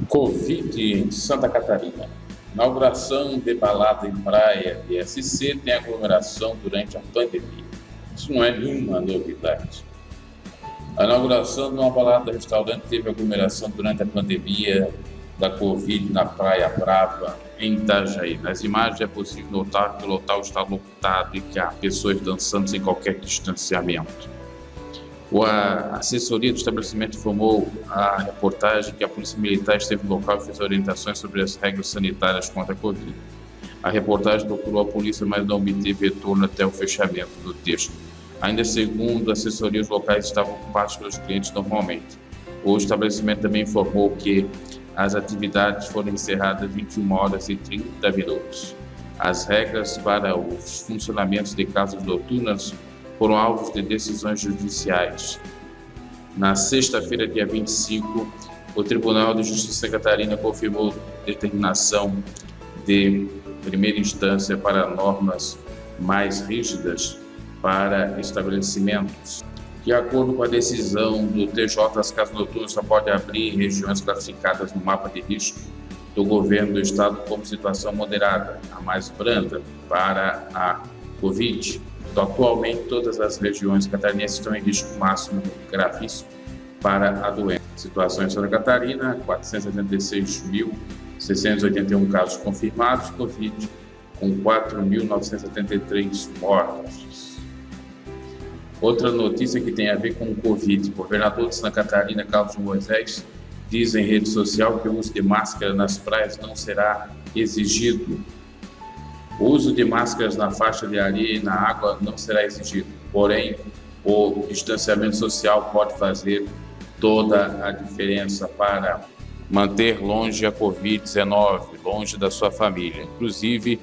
Covid em Santa Catarina. Inauguração de balada em praia de SC tem aglomeração durante a pandemia. Isso não é nenhuma novidade. A inauguração de uma balada-restaurante teve aglomeração durante a pandemia da Covid na Praia Brava, em Itajaí. Nas imagens é possível notar que o local está lotado e que há pessoas dançando sem qualquer distanciamento. A assessoria do estabelecimento informou à reportagem que a Polícia Militar esteve no local e fez orientações sobre as regras sanitárias contra a Covid. A reportagem procurou a polícia, mas não obteve retorno até o fechamento do texto. Ainda segundo a assessoria, os locais estavam ocupados pelos clientes normalmente. O estabelecimento também informou que as atividades foram encerradas 21 horas e 30 minutos. As regras para os funcionamentos de casas noturnas foram alvos de decisões judiciais. Na sexta-feira, dia 25, o Tribunal de Justiça de Santa Catarina confirmou determinação de primeira instância para normas mais rígidas para estabelecimentos. De acordo com a decisão do TJ, as casas noturnas só podem abrir em regiões classificadas no mapa de risco do governo do estado como situação moderada, a mais branda para a Covid. Então, atualmente, todas as regiões catarinenses estão em risco máximo gravíssimo para a doença. Situação em Santa Catarina, 476.681 casos confirmados, Covid, com 4.973 mortos. Outra notícia que tem a ver com o Covid. O governador de Santa Catarina, Carlos Moisés, diz em rede social que o uso de máscara nas praias não será exigido. O uso de máscaras na faixa de areia e na água não será exigido, porém, o distanciamento social pode fazer toda a diferença para manter longe a Covid-19, longe da sua família. Inclusive,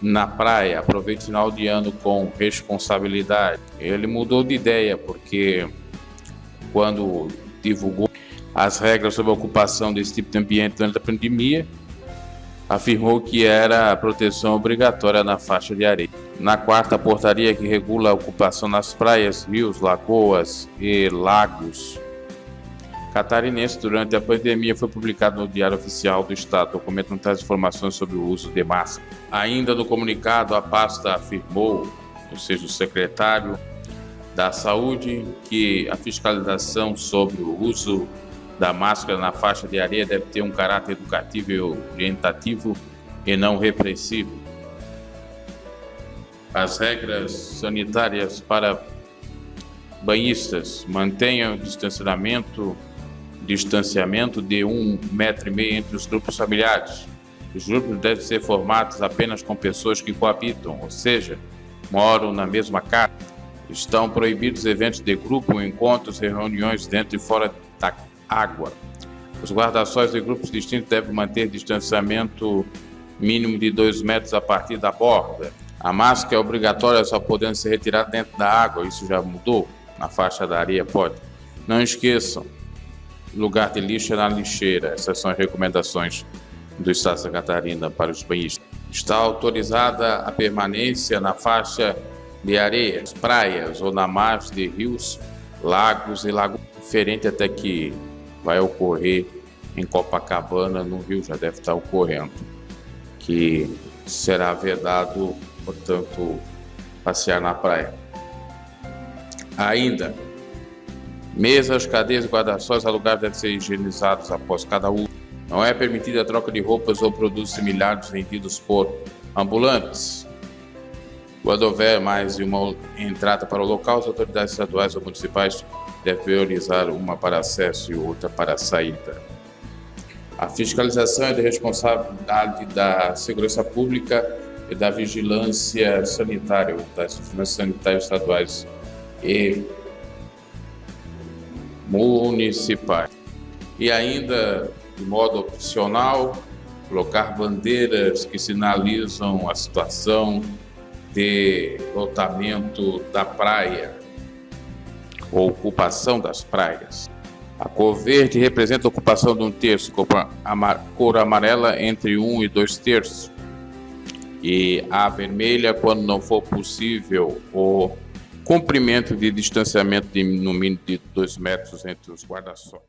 na praia, aproveite o final de ano com responsabilidade. Ele mudou de ideia, porque quando divulgou as regras sobre a ocupação desse tipo de ambiente durante a pandemia, afirmou que era a proteção obrigatória na faixa de areia. Na quarta portaria que regula a ocupação nas praias, rios, lagoas e lagos catarinenses durante a pandemia foi publicado no Diário Oficial do Estado. O documento não traz informações sobre o uso de máscara. Ainda no comunicado, a pasta afirmou, ou seja, o secretário da Saúde, que a fiscalização sobre o uso da máscara na faixa de areia deve ter um caráter educativo e orientativo e não repressivo. As regras sanitárias para banhistas mantenham o distanciamento de 1,5 metro entre os grupos familiares. Os grupos devem ser formados apenas com pessoas que coabitam, ou seja, moram na mesma casa. Estão proibidos eventos de grupo, encontros e reuniões dentro e fora da água. Os guarda-sóis de grupos distintos devem manter distanciamento mínimo de 2 metros a partir da borda. A máscara é obrigatória, só podendo ser retirada dentro da água. Isso já mudou. Na faixa da areia pode. Não esqueçam, lugar de lixo é na lixeira. Essas são as recomendações do Estado de Santa Catarina para os banhistas. Está autorizada a permanência na faixa de areia, praias ou na margem de rios, lagos e lagoas. Diferente até que vai ocorrer em Copacabana, no Rio, já deve estar ocorrendo, que será vedado, portanto, passear na praia. Ainda, mesas, cadeiras e guarda-sóis alugados devem ser higienizados após cada uso. Não é permitida a troca de roupas ou produtos similares vendidos por ambulantes. Quando houver mais de uma entrada para o local, as autoridades estaduais ou municipais devem priorizar uma para acesso e outra para saída. A fiscalização é de responsabilidade da Segurança Pública e da Vigilância Sanitária, das vigilâncias sanitárias estaduais e municipais. E ainda, de modo opcional, colocar bandeiras que sinalizam a situação de lotamento da praia ou ocupação das praias. A cor verde representa a ocupação de 1/3, cor amarela entre 1 e 2/3, e a vermelha quando não for possível o comprimento de distanciamento de no mínimo de 2 metros entre os guarda-sóis.